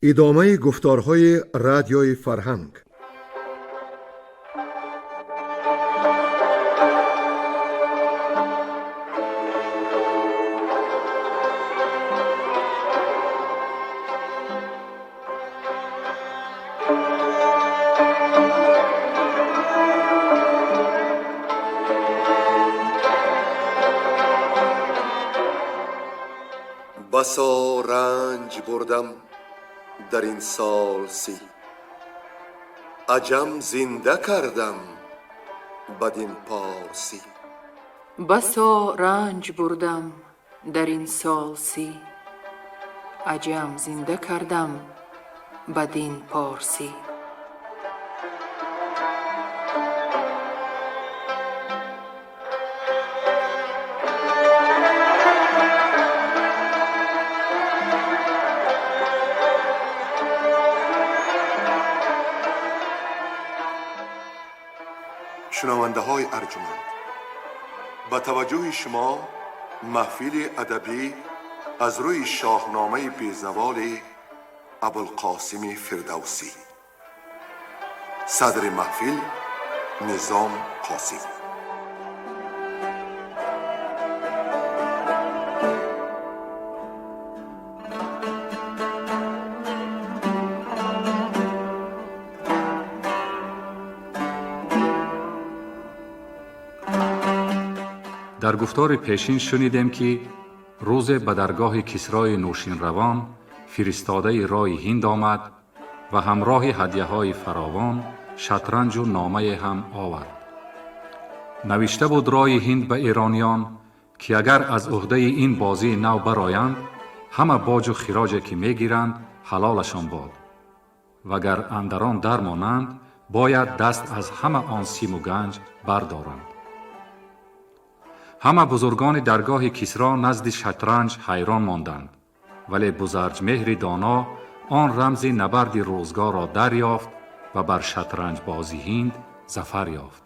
ادامه گفتارهای رادیوی فرهنگ. بسا رنج بردم در این سال سی، عجم زنده کردم بدین پارسی. بسا رنج بردم در این سال سی، عجم زنده کردم بدین پارسی. شنونده های ارجمند، با توجه شما محفل ادبی از روی شاهنامه بیزوال ابوالقاسم فردوسی. صدر محفل نظام قاسم. در گفتار پیشین شنیدیم که روز به درگاه کسرای نوشین روان فرستاده رای هند آمد و همراه هدیه های فراوان شطرنج و نامه هم آورد. نوشته بود رای هند به ایرانیان که اگر از عهده این بازی نو برآیند، همه باج و خراجی که میگیرند حلالشان باد، وگر اندران درمانند باید دست از همه آن سیم و گنج بردارند. همه بزرگان درگاه کسری نزد شطرنج حیران ماندند، ولی بزرج مهر دانا آن رمز نبرد روزگار را دریافت و بر شطرنج بازی هند ظفر یافت.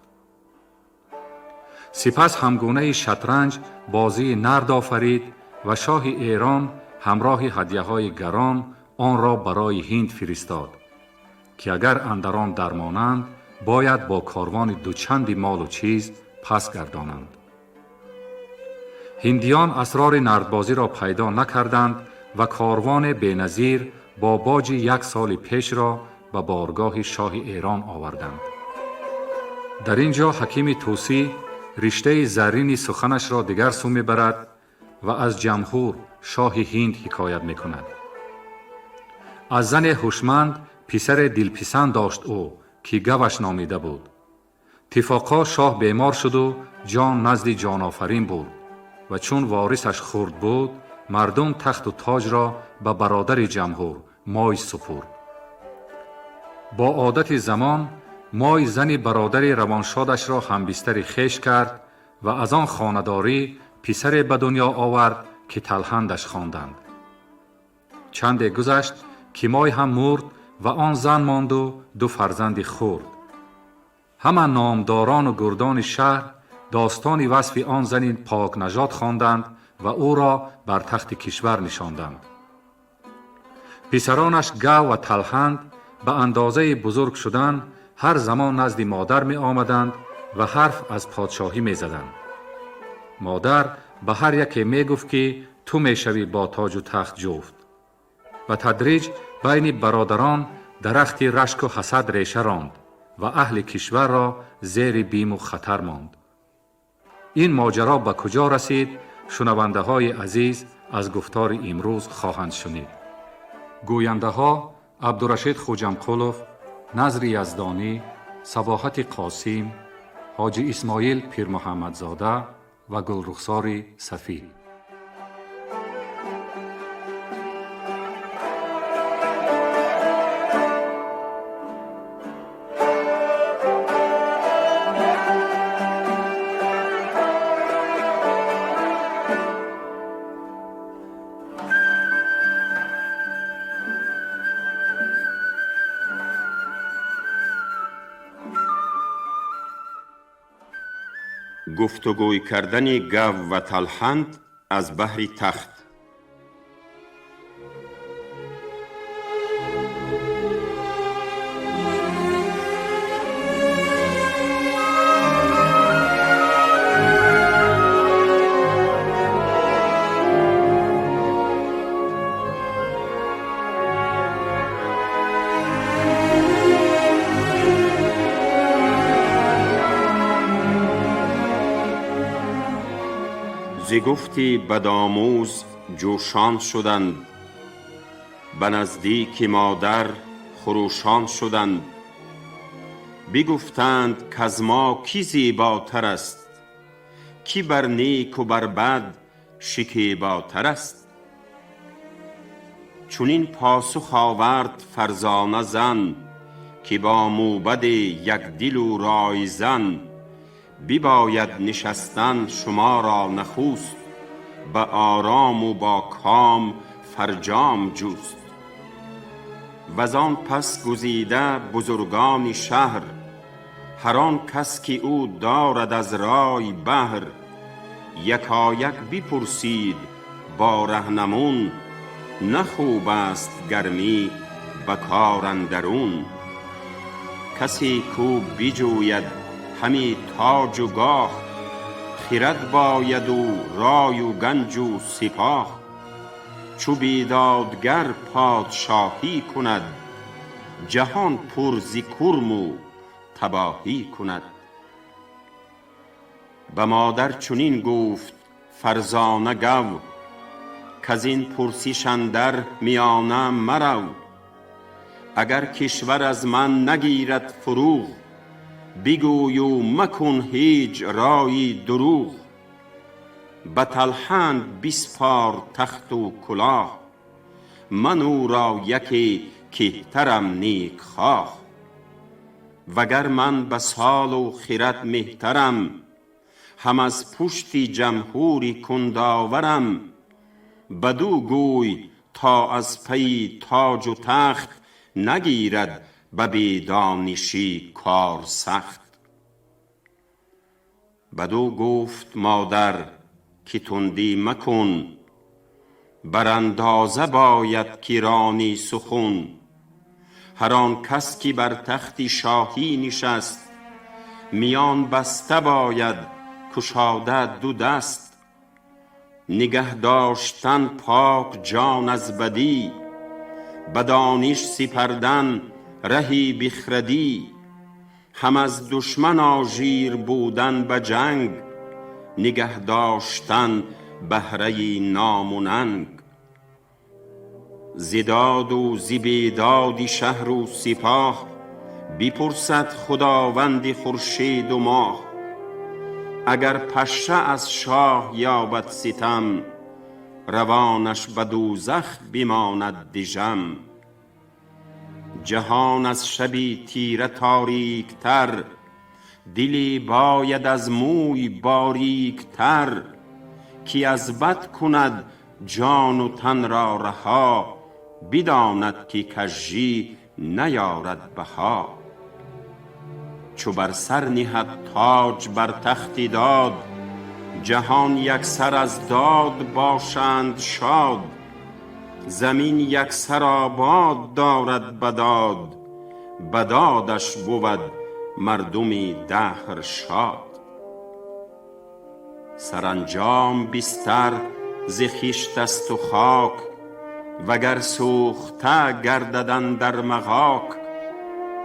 سپس همگونه شطرنج بازی نرد آفرید و شاه ایران همراه هدیه های گران آن را برای هند فرستاد که اگر اندران درمانند باید با کاروان دوچندی مال و چیز پس گردانند. هندیان اسرار نردبازی را پیدا نکردند و کاروان بی‌نظیر با باج 1 سال پیش را به بارگاه شاه ایران آوردند. در اینجا حکیم طوسی رشته زرین سخنش را دیگر سو می‌برد و از جمهور شاه هند حکایت می‌کند. از زن هوشمند پسر دلپسند داشت او که گوش نامیده بود. اتفاقا شاه بیمار شد و جان نزد جان آفرین بود و چون وارثش خرد بود مردم تخت و تاج را به برادر جمهور مای سپرد. با عادت زمان مای زن برادر روانشادش را همبستر خویش کرد و از آن خانه‌داری پسر به دنیا آورد که تلحندش خواندند. چند گذشت که مای هم مرد و آن زن ماند و 2 فرزند خرد. همه نامداران و گردان شهر داستان وصف آن زن پاک نژاد خواندند و او را بر تخت کشور نشاندند. پسرانش گو و تلحند به اندازه بزرگ شدن هر زمان نزد مادر می آمدند و حرف از پادشاهی می زدند. مادر به هر یکی می گفت که تو می شوی با تاج و تخت جفت. و تدریج بین برادران درختی رشک و حسد ریشه راند و اهل کشور را زیر بیم و خطر ماند. این ماجرا به کجا رسید؟ شنونده های عزیز از گفتار امروز خواهند شنید. گوینده ها عبدالرشید خوجمقلوف، نظر یزدانی، صباحت قاسم، حاجی اسماعیل پیر محمدزاده و گلرخسار صفی. گفتگوی کردن گو و تلحند از بحر تخت. گفتی بدآموز جوشان شدند، به نزدیک مادر خروشان شدند. بگفتند کز ما کی زیباتر است، کی بر نیک و بر بد شکیباتر است. چنین پاسخ آورد فرزانه زن، که با موبد یک دل و رای زن. بباید نشستن شما را نخست، به آرام و با کام فرجام جست. وزان پس گزیده بزرگان شهر، هر آن کس که او دارد از رای بهر. یکایک بپرسید با رهنمون، نه خوب است گرمی به کار اندرون. کسی کو بجوید همی تاج و گاه، خرد باید و رای و گنج و سپاه. چو بیدادگر پادشاهی کند، جهان پر ز کرم و تباهی کند. به مادر چنین گفت فرزانه گو، کز این پرسش اندر میانه مرو. اگر کشور از من نگیرد فروغ، بگوی و مکن هیچ رایی دروغ. به تلحند بسپار تخت و کلاه، من او را یکی کهترم نیک خواه. وگر من به سال و خرد مهترم، هم از پشت جمهوری کنداورم. بدو گوی تا از پی تاج و تخت، نگیرد به بیدانشی کار سخت. بدو گفت مادر که تندی مکن، بر اندازه باید که رانی سخن. هر آن کس که بر تخت شاهی نشست، میان بسته باید گشاده دو دست. نگه داشتن پاک جان از بدی، به دانش سپردن رهی بخردی. هم از دشمن آژیر بودن به جنگ، نگه داشتن بهره نام و ننگ. ز داد و ز بیداد شهر و سپاه، بپرسد خداوند خورشید و ماه. اگر پشه از شاه یابد ستم، روانش به دوزخ بماند دژم. جهان از شبی تیره تاریک تر، دلی باید از موی باریک تر. کی از بد کند جان و تن را رها، بداند که کژی نیارد بها. چو بر سر نهد تاج بر تخت داد، جهان یکسر از داد باشند شاد. زمین یکسر آباد دارد بداد، بدادش بود مردمی دهر شاد. سرانجام بستر ز خشت است و خاک، وگر سوخته گردد اندر مغاک.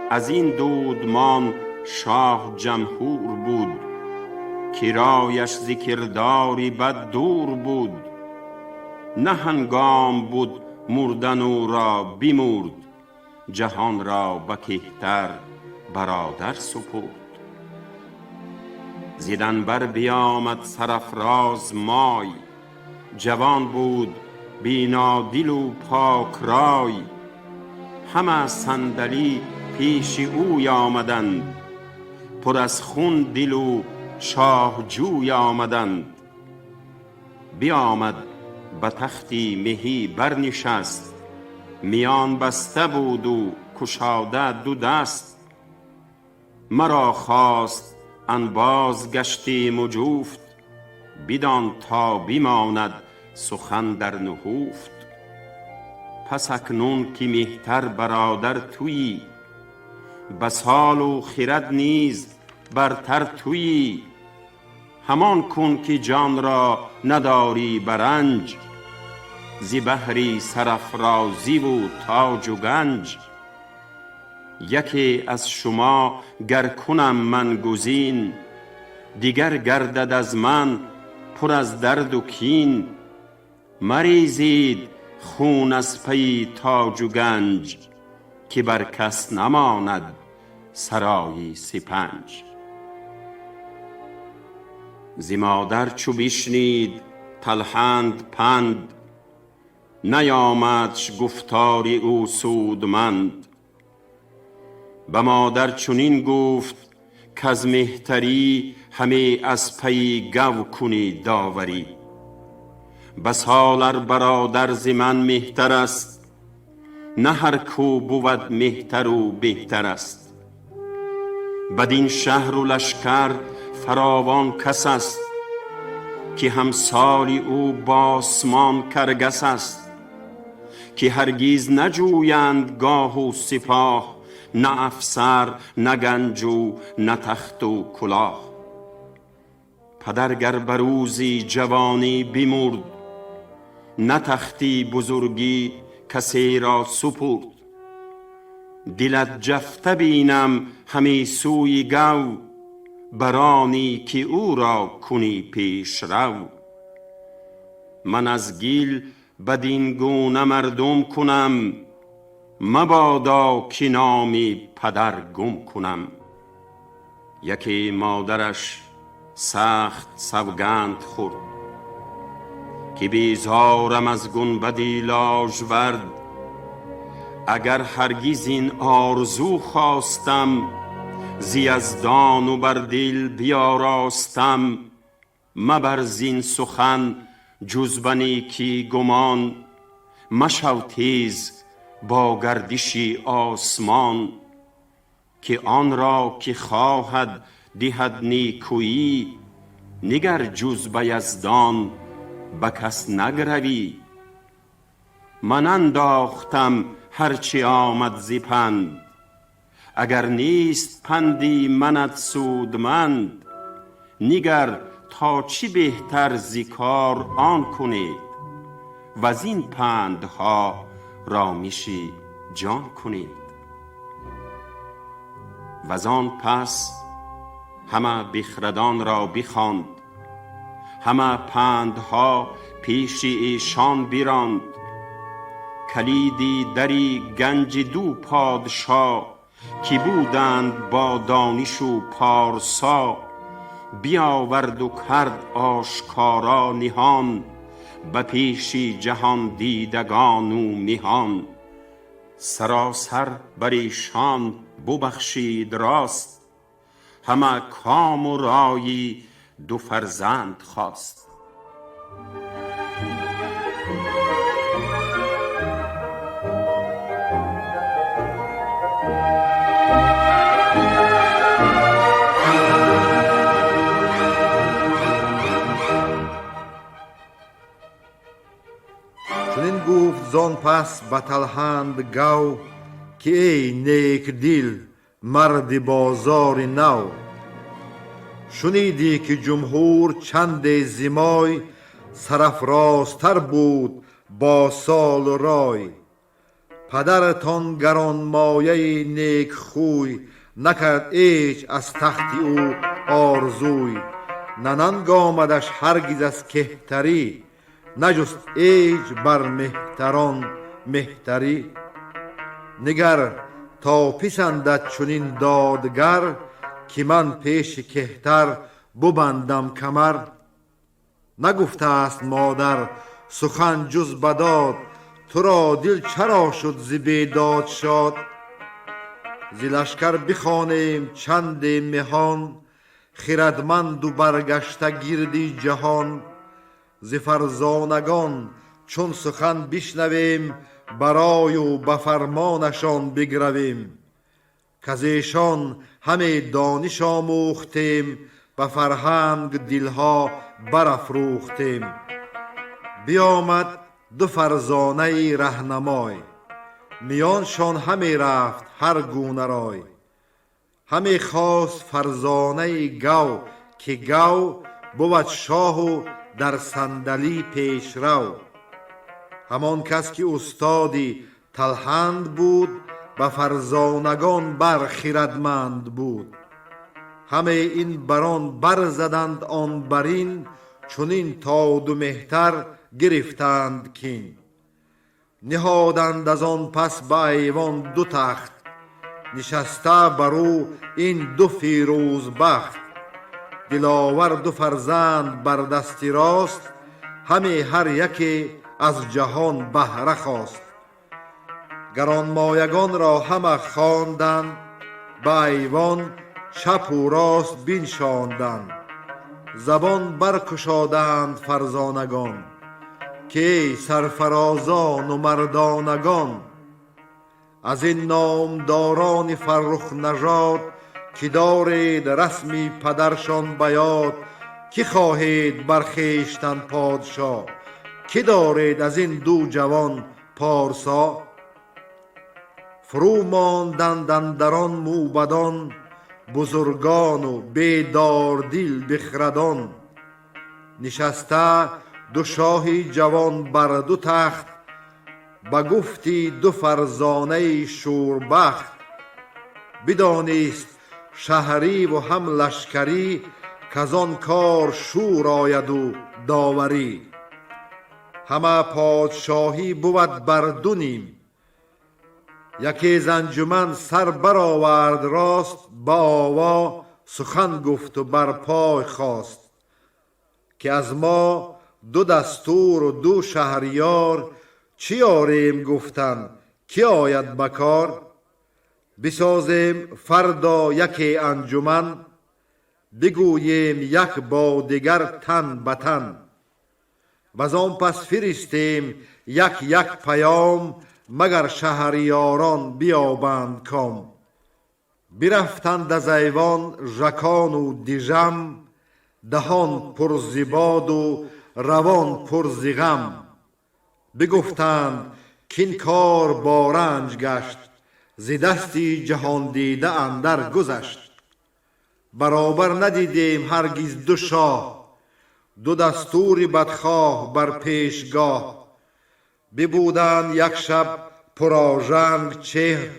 از این دودمان شاه جمهور بود، که رایش ز کرداری بد دور بود. نه هنگام بود مردن او را بمرد، جهان را به کهتر برادر سپرد. ز دنبر بیامد سرافراز مای، جوان بود بینادل و پاک رای. همه صندلی پیش اوی آمدند، پر از خون دل و شاه جوی آمدند. بیامد به تختی مهی برنشست، میان بسته بود و گشاده دو دست. مرا خواست انباز گشتیم و جفت، بدان تا بماند سخن در نهفت. پس اکنون که مهتر برادر تویی، به سال و خرد نیز برتر تویی. همان کن که جان را نداری برنج، ز بهر سرافرازی و تاج و گنج. یکی از شما گر کنم من گزین، دیگر گردد از من پر از درد و کین، مریزید خون از پی تاج و گنج، که بر کس نماند سرایی سپنج. ز مادر چو بشنید تلخند پند، نیامدش گفتاری او سودمند. به مادر چنین گفت کز مهتری، همه از پی گو کنی داوری. بس حال ار برادر ز من مهتر است، نه هر کو بود مهتر و بهتر است. بدین شهر و لشکر فراوان کس است، که همسالی او با آسمان کرگس است. که هرگیز نجویند گاه و سپاه، نه افسر نه گنج و نه تخت و کلاه. پدر گر بروزی جوانی بمرد، نه تختی بزرگی کسی را سپرد. دلت جفته بینم همی سوی گو، برانی که او را کنی پیش رو. من از گیل بدین گونه مردم کنم، مبادا که نامی پدر گم کنم. یکی مادرش سخت سوگند خورد، که بیزارم از گنبدی لاژورد. اگر هرگز این آرزو خواستم، ز یزدان و بر دل بیاراستم. مبر زین سخن جز به نیکی گمان، مشو تیز با گردش آسمان. که آن را که خواهد دهد نیکویی، نگر جز به یزدان به کس نگروی. من انداختم هرچی آمد ز پند، اگر نیست پندی منت سودمند. نگر تا چی بهتر ز کار آن کنید، وز این پندها رامشی جان کنید. وز آن پس همه بخردان را بخواند، همه پندها پیش ایشان براند. کلیدی دری گنج دو پادشاه، که بودند با دانش و پارسا. بیاورد و کرد آشکارا نهان، به پیش جهان دیدگان و مهان. سراسر بر ایشان ببخشید راست، همه کام و رایی دو فرزند خواست. چنین گفت زان پس به تلخند گو، که ای نیک دل مرد بازار نو. شنیدی که جمهور چند زمای، سرافرازتر بود با سال و رای. پدرتان گرانمایه نیک خوی، نکرد ایچ از تخت او آرزوی. نننگ آمدش هرگز از کهتری، نجست ایچ بر مهتران مهتری. نگر تا پسندد چنین دادگر، که من پیش کهتر ببندم کمر. نگفته است مادر سخن جز بداد، تو را دل چرا شد ز بیداد شاد. ز لشکر بخوانیم چند مهان، خردمند و برگشته گردی جهان. ز فرزانگان چون سخن بشنویم، برای و به فرمانشان بگرویم. کز ایشان همه دانش آموختیم، به فرهنگ دلها برافروختیم. بیامد دو فرزانه رهنمای، میانشان همه رفت هر گونه رای. همه خواست فرزانه گو، که گو بود شاه و در صندلی پیش رو. همان کس که استادی تلخند بود، به فرزانگان بر خردمند بود. همه این بران بر زدند آن برین، چونین تا دو مهتر گرفتند کین. نهادند از آن پس به ایوان دو تخت، نشسته برو این دو فیروز بخت. دلاور دو فرزند بر دستی راست، همه هر یکی از جهان بهره خواست. گرانمایگان را همه خواندند، به ایوان چپ و راست بنشاندند. زبان برگشادند فرزانگان، که ای سرفرازان و مردانگان. از این نامداران فرخ نژاد، که دارید رسمی پدرشان به یاد. که خواهید بر خویشتن پادشاه، که دارید از این دو جوان پارسا. فرو ماندند اندر آن موبدان، بزرگان و بیدار دل بخردان. نشسته دو شاهی جوان بر دو تخت، به گفتی دو فرزانه شوربخت. بدانست شهری و هم لشکری، کز آن کار شور آید و داوری. همه پادشاهی بود بر دو نیم، یکی ز انجمن سر برآورد راست. با آوا سخن گفت و بر پای خواست، که از ما دو دستور و دو شهریار. چی آریم گفتن کی آید بکار؟ بسازیم فردا یکی انجمن، بگوییم یک با دیگر تن به تن. وز آن پس فرستیم یک یک پیام، مگر شهریاران بیابند کام. برفتند از ایوان ژکان و دژم، دهان پر ز باد و روان پر ز غم. بگفتند کین کار با رنج گشت، ز دستی جهان دیده اندر گذشت. برابر ندیدیم هرگز دو شاه، دو دستور بدخواه بر پیشگاه. ببودند یک شب پرآژنگ چهر،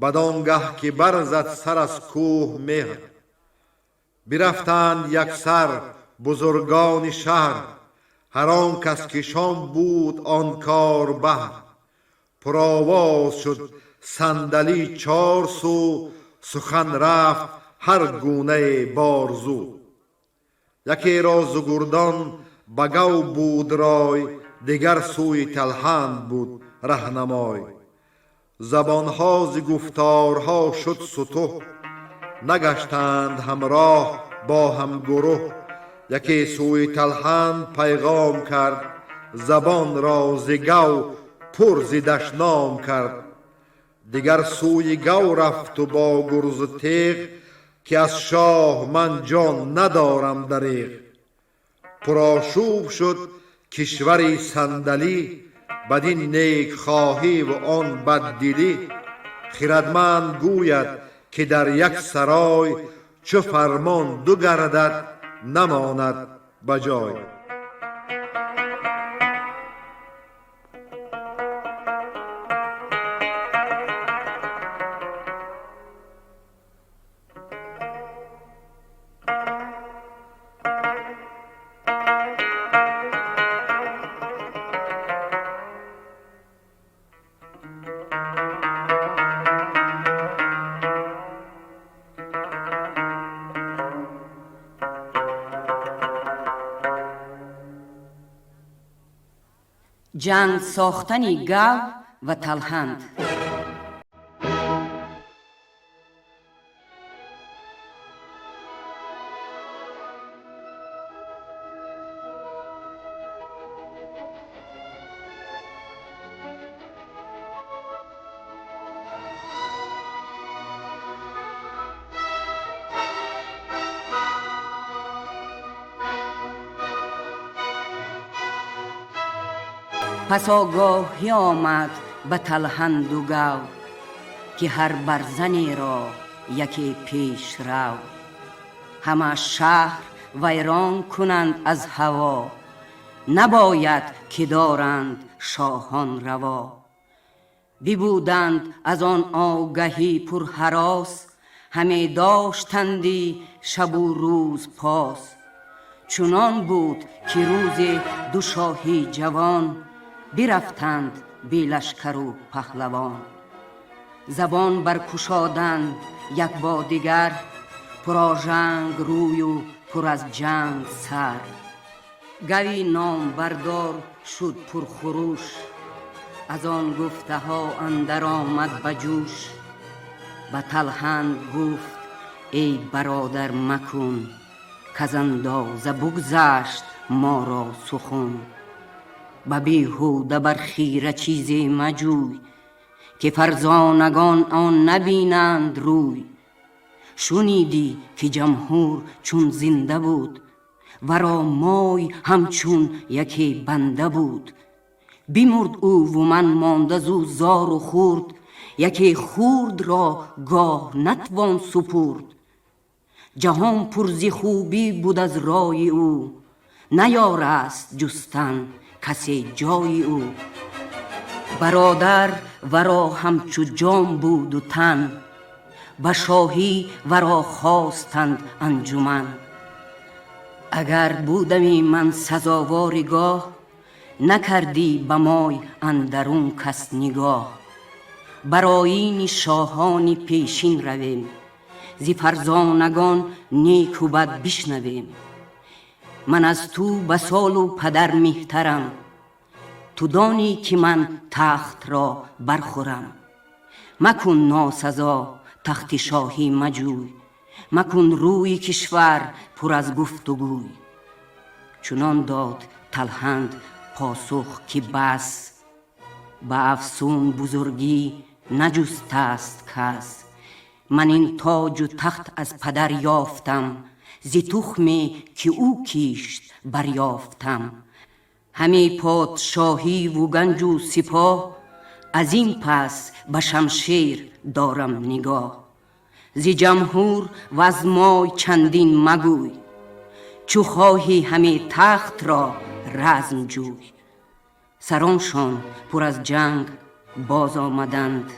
بدانگه که برزد سر از کوه مهر. برفتند یک سر بزرگان شهر، هر آن کس که شان بود آن کار بهر. پرآواز شد صندلی چار سو، سخن رفت هر گونه بارزو. یکی را ز گردان به گو بود رای، دیگر سوی تلحند بود رهنمای. زبانها ز گفتارها شد ستوه، نگشتند همراه با هم گروه. یکی سوی تلحند پیغام کرد، زبان را ز گو پر ز دشنام کرد. دیگر سوی گو رفت و با گرز و تیغ، که از شاه من جان ندارم دریغ. پرآشوب شد کشوری صندلی، بدین نیک خواهی و آن بددلی. خردمند گوید که در یک سرای، چو فرمان دو گردد نماند بجای. جنگ ساختن گو و تلحند. پس آگاهی آمد به تلحند و گو، که هر برزنی را یکی پیش رو. همه شهر ویران کنند از هوا، نباید که دارند شاهان روا. ببودند از آن آگهی پر هراس، همه داشتندی شب و روز پاس. چنان بود که روز دو شاهی جوان برفتند بی لشکر و پهلوان. زبان برگشادند یک با دیگر، پرآژنگ روی و پر از جنگ سر. گوی نام بردار شد پرخروش، از آن گفته ها اندر آمد به جوش. به تلحند گفت ای برادر مکن، کز اندازه بگذشت ما را سخن. به بیهوده بر خیره چیزی مجوی، که فرزانگان آن نبینند روی. شنیدی که جمهور چون زنده بود، ورا مای همچون یکی بنده بود. بیمرد او و من مانده زو زار و خورد، یکی خورد را گاه نتوان سپرد. جهان پر ز خوبی بود از رای او، نیارست جستن کسی جای او. برادر ورا همچو جام بود و تن، به شاهی ورا خواستند انجمن. اگر بودمی من سزاوار گاه، نکردی به مای اندرون کس نگاه. بر آیین شاهان پیشین رویم، ز فرزانگان نیک و بد بشنویم. من از تو به سال و پدر مهترم، تو دانی که من تخت را برخورم. مکن ناسزا تخت شاهی مجوی، مکن روی کشور پر از گفت و گوی. چنان داد تلحند پاسخ که بس، به افسون بزرگی نجسته است کس. من این تاج و تخت از پدر یافتم، ز تخمی که او کیشت بریافتم. همی پادشاهی و گنج و سپاه، از این پس به شمشیر دارم نگاه. ز جمهور و از مای چندین مگوی، چو خواهی همی تخت را رزم جوی. سرانشان پر از جنگ باز آمدند،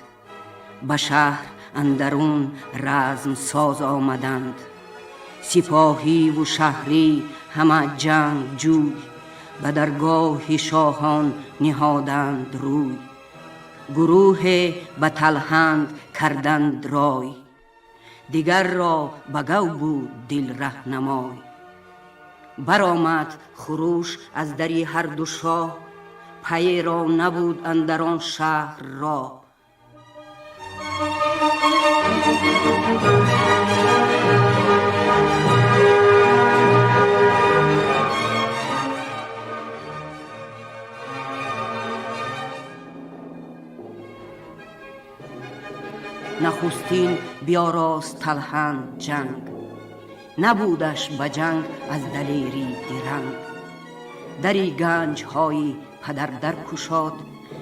به شهر اندرون رزم ساز آمدند. سپاهی و شهری همه جنگ جوی، به درگاه شاهان نهادند روی. گروه به تلحند کردند رای، دیگر را به گو بود دل رهنمای. برآمد خروش از دری هر دو شاه، پی را نبود اندران شهر را. نخستین بیاراست تلحند جنگ، نبودش به جنگ از دلیری درنگ. دری گنج های پدر در کشاد،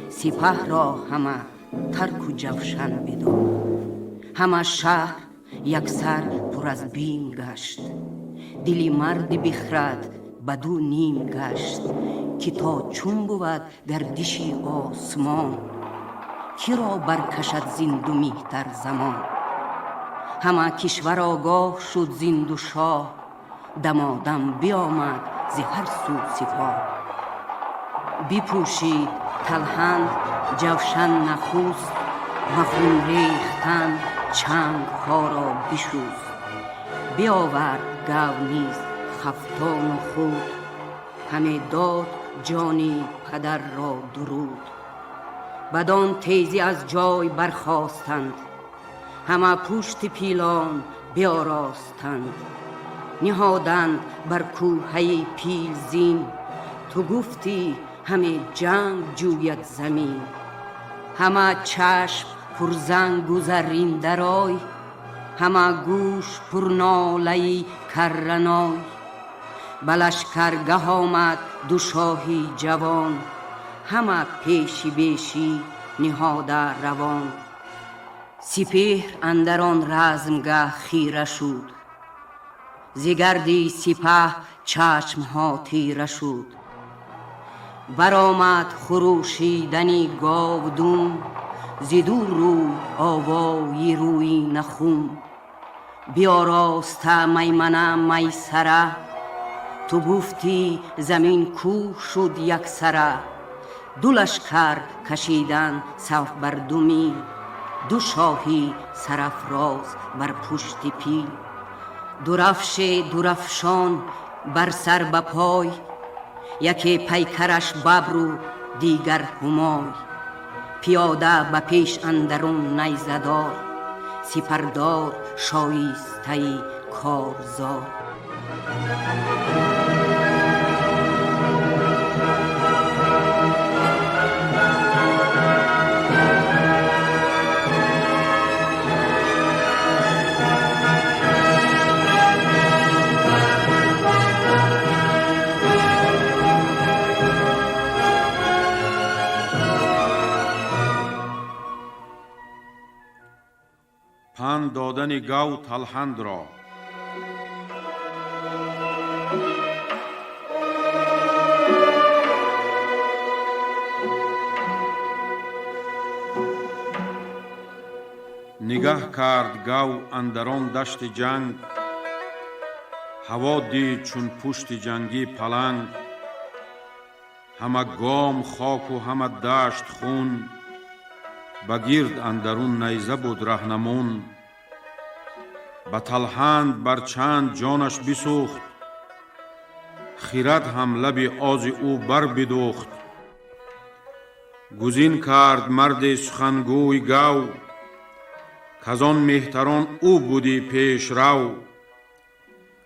سپه را همه ترک و جوشن بداد. همه شهر یکسر پر از بیم گشت، دلی مرد بخرد بدو نیم گشت. که تا چون بود گردشی آسمان، کی را برکشد زین دو مهتر زمان. همه کشور آگاه شد زین دو شاه، دمادم بیامد ز هر سو سپاه. بپوشید تلحند جوشن نخست، و خون ریختن چنگ ها را بشست. بیاورد گو نیز خفتان و خود، همه داد جانی پدر را درود. بدان تیزی از جای برخاستند، همه پشت پیلان بیاراستند. نهادند بر کوهه پیل زین، تو گفتی همه جنگ جوید زمین. همه چشم پر زنگ و زرین درای، همه گوش پر ناله کرنای. به لشکرگه آمد دو شاهی جوان، همه پیشی بیشی نهاده روان. سپهر اندران رزمگه خیره شد، ز گرد سپه چشم ها تیره شد. برآمد خروشیدنی گاودون، ز دو روی آوای رویینه خون. بیاراسته میمنه میسره، تو گفتی زمین کوه شد یک سره، دو لشکر کشیدن صف بر 2 میل، 2 شاهی سرافراز بر پشت پیل. درفش درفشان بر سر به پای، یکی پیکرش ببر و دیگر همای. پیاده به پیش اندرون نیزدار، سپردار شایسته کارزار. پند دادن گو تلخند را. نگاه کرد گو اندران دشت جنگ، هوا دید چون پشت جنگی پلنگ. همه گام خاک و همه دشت خون، بگیرد اندرون نیزه بود رهنمون. به تلخند بر چند جانش بسوخت، خیرد هم لب آز او بر بدوخت. گزین کرد مرد سخنگوی گو، کزان مهتران او بودی پیش رو.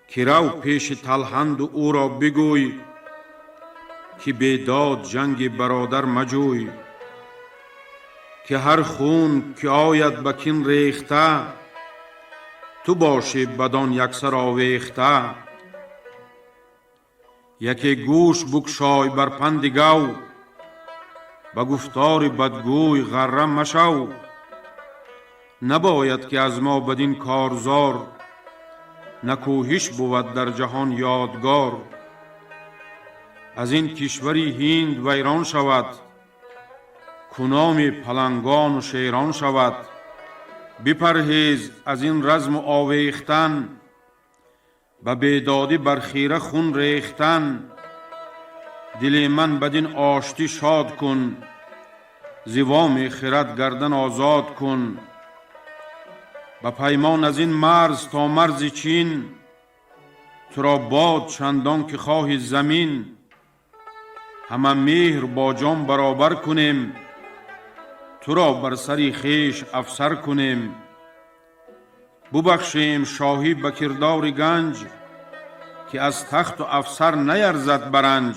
که رو پیش تلخند او را بگوی، که بیداد جنگ برادر مجوی. که هر خون که آید به کین ریخته، تو باشی بدان یکسر آویخته. یکی گوش بگشای بر پند گو، به گفتار بدگوی غره مشو. نباید که از ما بدین کارزار، نکوهش بود در جهان یادگار. از این کشوری هند ویران شود، کنام پلنگان و شیران شود. بپرهیز از این رزم و آویختن، به بیدادی بر خیره خون ریختن. دل من بدین آشتی شاد کن، زوام خرد گردن آزاد کن. به پیمان از این مرز تا مرز چین، تو را باد چندان که خواهی زمین. همه مهر با جان برابر کنیم، تو را بر سری خیش افسر کنیم. ببخشیم شاهی به کردار گنج، که از تخت و افسر نیرزد برنج.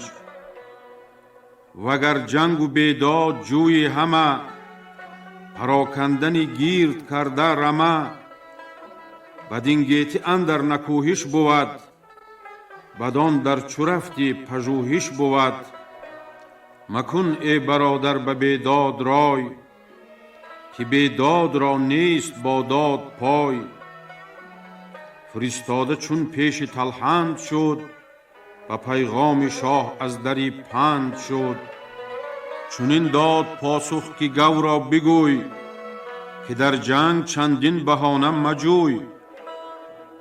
وگر جنگ و بیداد جوی همه، پراکندنی گیرد کرده رمه. بدین گیتی اندر نکوهش بود، بدان در چرفتی پژوهش بود. مکن ای برادر به بیداد رای، که بیداد را نیست با داد پای. فرستاده چون پیش تلخند شد، و پیغام شاه از دری پند شد. چونین داد پاسخ که گو را بگوی، که در جنگ چندین بهانه مجوی.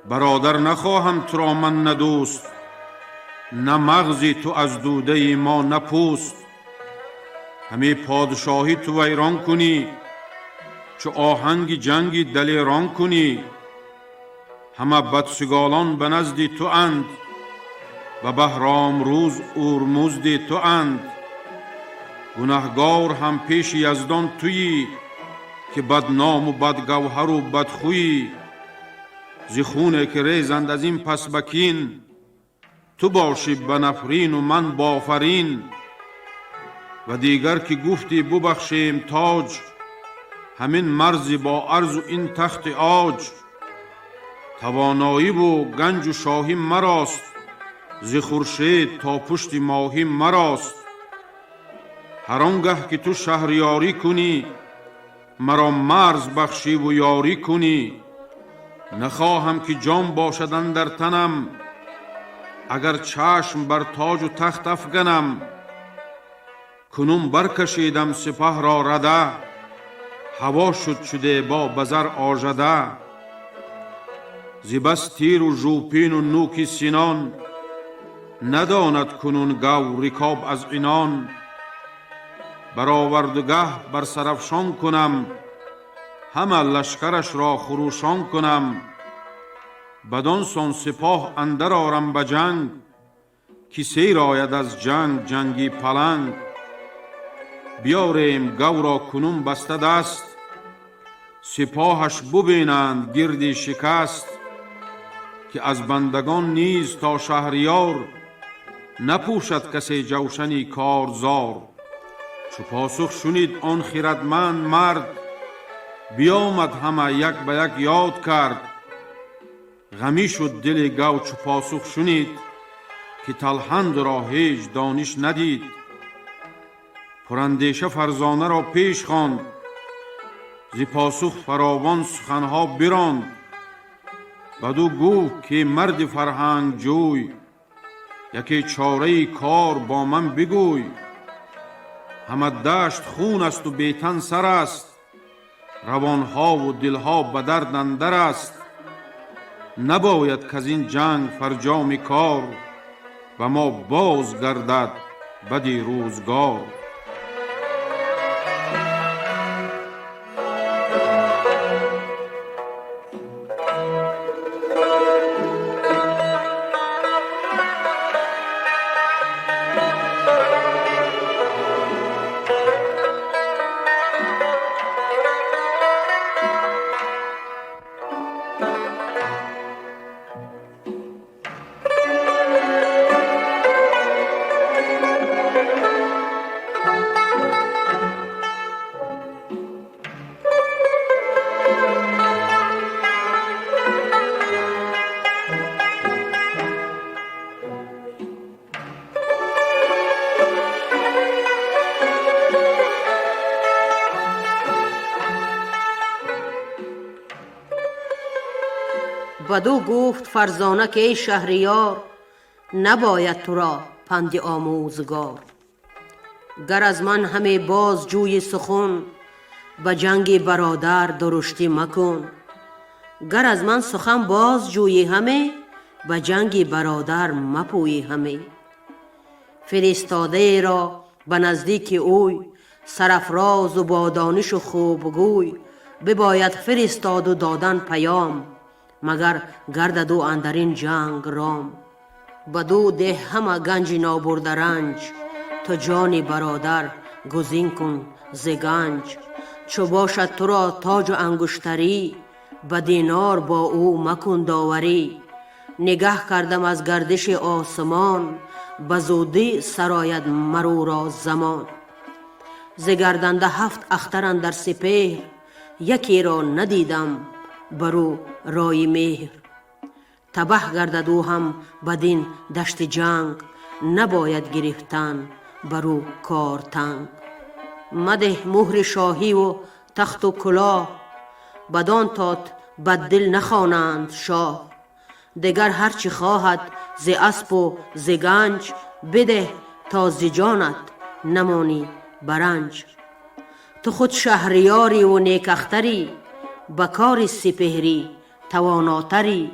برادر نخواهم تو را من ندوست، نه مغزی تو از دوده ما نپوست. همه پادشاهی تو ویران کنی، چو آهنگ جنگی دلیران کنی. همه بدسگالان به نزد تو اند، و بهرام روز اورمزد تو اند. گنهگار هم پیش یزدان تویی، که بدنام و بدگوهر و بدخویی. ز خونه که ریزند از این پس بکین، تو باشی به نفرین و من بافرین. و دیگر که گفتی ببخشیم تاج، همین مرزی با عرض و این تخت آج. توانایی و گنج و شاهی مراست، ز خورشید تا پشت ماهی مراست. هر آنگه که تو شهریاری کنی، مرا مرز بخشی و یاری کنی. نخواهم که جان باشد اندر تنم، اگر چشم بر تاج و تخت افگنم. کنون برکشیدم سپه را رده، هوا شد شده با بزر آژده. ز بس تیر و ژوپین و نوک سنان، نداند کنون گو رکاب از عنان. برآوردگه بر سرافشان کنم، همه لشکرش را خروشان کنم. بدان سان سپاه اندر آرم به جنگ، که سیر آید از جنگ جنگی پلنگ. بیاریم گو را کنون بسته دست، سپاهش ببینند گردی شکست. که از بندگان نیز تا شهریار، نپوشد کسی جوشنی کارزار. چو پاسخ شنید آن خردمند مرد، بیامد همه یک به یک یاد کرد. غمی شد دل گو چو پاسخ شنید، که تلحند را هیچ دانش ندید. پراندیشه فرزانه را پیش خواند، ز پاسخ فراوان سخنها براند. بدو گفت که مرد فرهنگ جوی، یکی چاره کار با من بگوی. همه دشت خون است و بیتن سر است، روانها و دلها به درد اندر است. نباید که از این جنگ فرجام کار، و ما باز گردد بدی روزگار. بدو گفت فرزانه که ای شهریار، نباید تو را پند آموزگار. گر از من همه باز جوی سخن، به جنگ برادر درشتی مکن. گر از من سخن باز جوی همه، به جنگ برادر مپوی همه. فرستاده را به نزدیک اوی، سرافراز و با دانش و خوبگوی. بباید فرستاد و دادن پیام، مگر گردد او اندرین جنگ رام. بدو ده همه گنج نابرده رنج، تو جان برادر گزین کن ز گنج. چو باشد تو را تاج و انگشتری، به دینار با او مکن داوری. نگه کردم از گردش آسمان، به زودی سرآید مرو را زمان. ز گردنده 7 اختر اندر سپهر، یکی را ندیدم برو رای مهر. تبه گردد او هم بدین دشت جنگ، نباید گرفتن برو کار تنگ. مده مهر شاهی و تخت و کلاه، بدان تات بد دل نخوانند شاه. دگر هرچی خواهد ز اسپ و ز گنج، بده تا ز جانت نمانی برنج. تو خود شهریاری و نیک اختری، به کار سپهری تواناتری.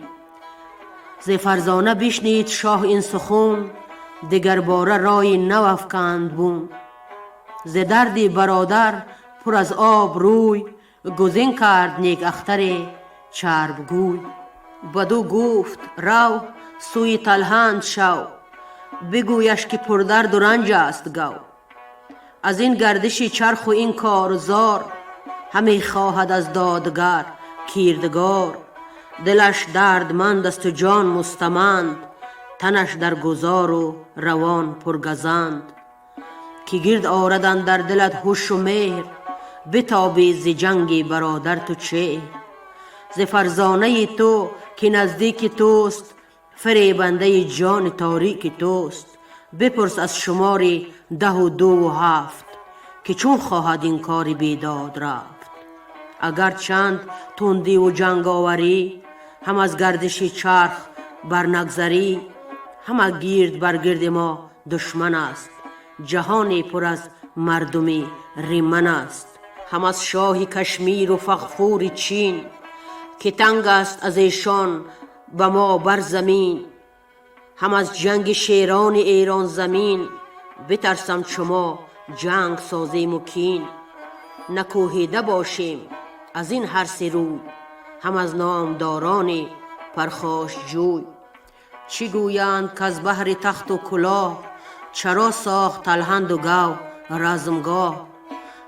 ز فرزانه بشنید شاه این سخن، دگر باره رای نو افکند بون. ز دردی برادر پر از آب روی، گزین کرد نیک اختر چرب گوی. بدو گفت رو سوی تلحند شو، بگویش که پر درد و رنج است گو. از این گردشی چرخ و این کارزار، همی خواهد از دادگر کیردگار. دلش دردمند است و جان مستمند، تنش در گذار و روان پرگزند. که گرد آردن در دلت هوش و مهر، بتابی ز جنگ برادر تو چهر. ز فرزانه تو که نزدیک توست، فریبنده جان تاریک توست. بپرس از شمار 10 و 2 و 7، که چون خواهد این کار بیداد رفت. اگر چند تندی و جنگ آوری، هم از گردش چرخ برنگذری. همه گرد بر گرد ما دشمن است، جهانی پر از مردمی ریمن است. هم از شاه کشمیر و فغفور چین، که تنگ است از ایشان به ما بر زمین. هم از جنگ شیران ایران زمین، بترسم شما جنگ سازیم و کین. نکوهیده باشیم از این هر سه روی، هم از نامداران پرخاش جوی. چی گویند که از بهر تخت و کلاه، چرا ساخت تلهند و گو رزمگاه.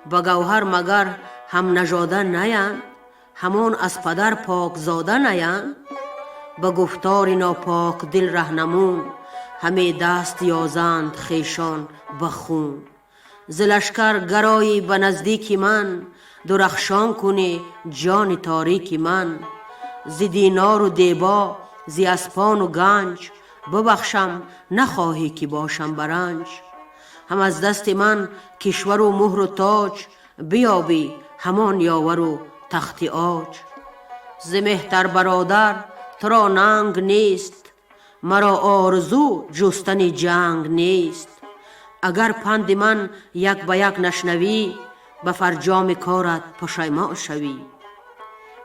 به گوهر مگر هم نژاده نیند، همان از پدر پاک زاده نیند. به گفتار ناپاک دل رهنمون، همه دست یازند خویشان به خون. ز لشکر گرایی به نزدیک من، درخشان کنی جان تاریک من. ز دینار و دیبا ز اسپان و گنج، ببخشم نخواهی که باشم برنج. هم از دست من کشور و مهر و تاج، بیابی همان یاور و تخت عاج. ز مهتر برادر ترا ننگ نیست، مرا آرزو جستن جنگ نیست. اگر پند من یک به یک نشنوی، به فرجام کارت پشیمان شوی.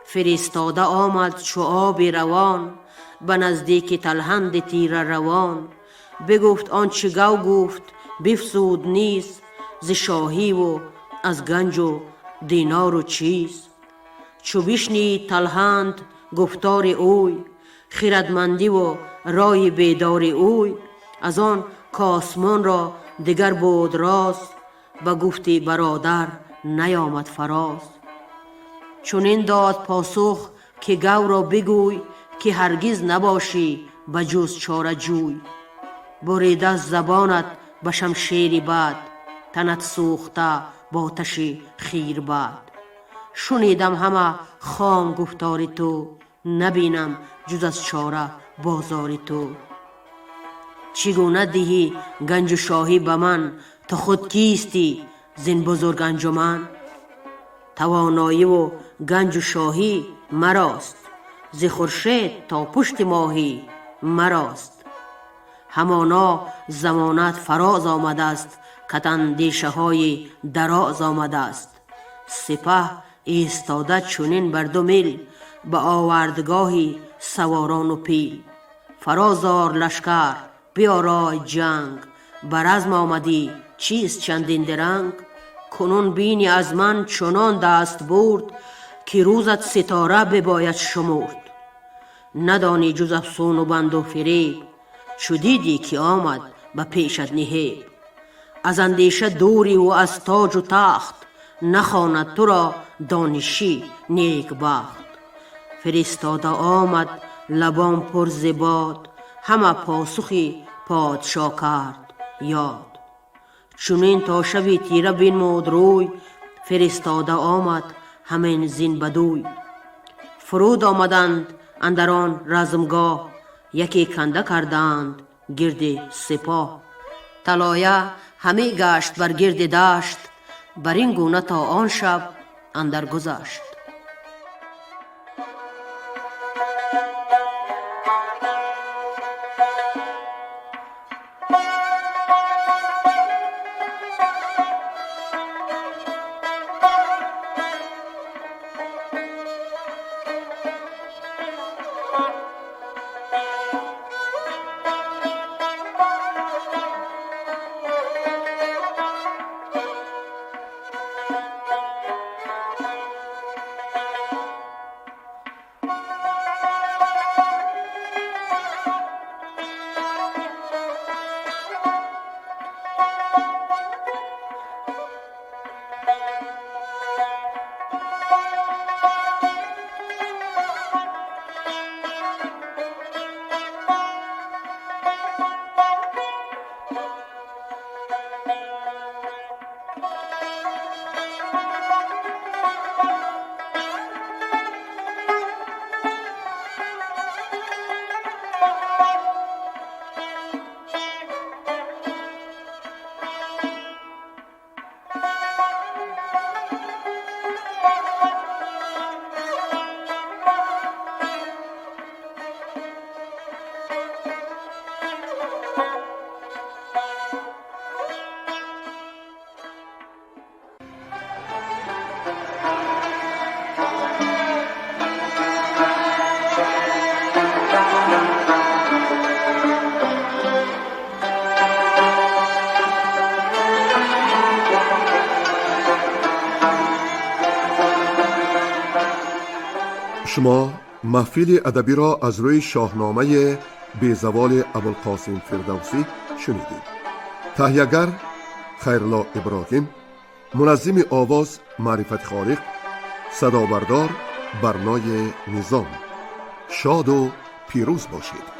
فرستاده آمد چو آب روان، به نزدیک تلهند تیره روان. بگفت آنچه گو گفت بفزود نیز، ز شاهی و از گنج و دینار و چیز. چو بشنید تلهند گفتار اوی، خردمندی و رای بیدار اوی. از آن کاسمان را دگر بود راز، به گفت برادر نیامد فراز. چنین داد پاسخ که گو را بگوی، که هرگز نباشی به جز چاره جوی. بریده زبانت به شمشیر بد، تنت سوخته با آتش خیر بد. شنیدم همه خام گفتار تو، نبینم جز از چاره بازار تو. چگونه دهی گنج و شاهی به من، تو خود کیستی زین بزرگ انجمن. توانایی و گنج و شاهی مراست، ز خورشید تا پشت ماهی مراست. همانا زمانت فراز آمده است، کت اندیشه های دراز آمده است. سپه ایستاده چنین بر دو میل، به آوردگاهی سواران و پیل. فراز آر لشکر بیارای جنگ، بر رزم آمدی چیست چندین درنگ. کنون بینی از من چنان دست برد، که روزت ستاره بباید شمرد. ندانی جز افسون و بند و فریب، چو دیدی که آمد به پیشت نهیب. از اندیشه دوری و از تاج و تخت، نخواند تو را دانشی نیک بخت. فرستاده آمد لبان پر ز باد، همه پاسخی پادشا کرد یاد. چنین تا شبی تیره بنمود روی، فرستاده آمد همین زین بدوی. فرود آمدند اندر آن رزمگاه، یکی کنده کردند گرد سپاه. طلایه همی گشت بر گرد دشت، بر این گونه تا آن شب اندر گذشت. شما محفل ادبی را از روی شاهنامه بیزوال ابوالقاسم فردوسی شنیدید. تهیه‌گر خیرالله ابراهیم، منظم آواز معرفت خالق، صدا بردار برنای نظام. شاد و پیروز باشید.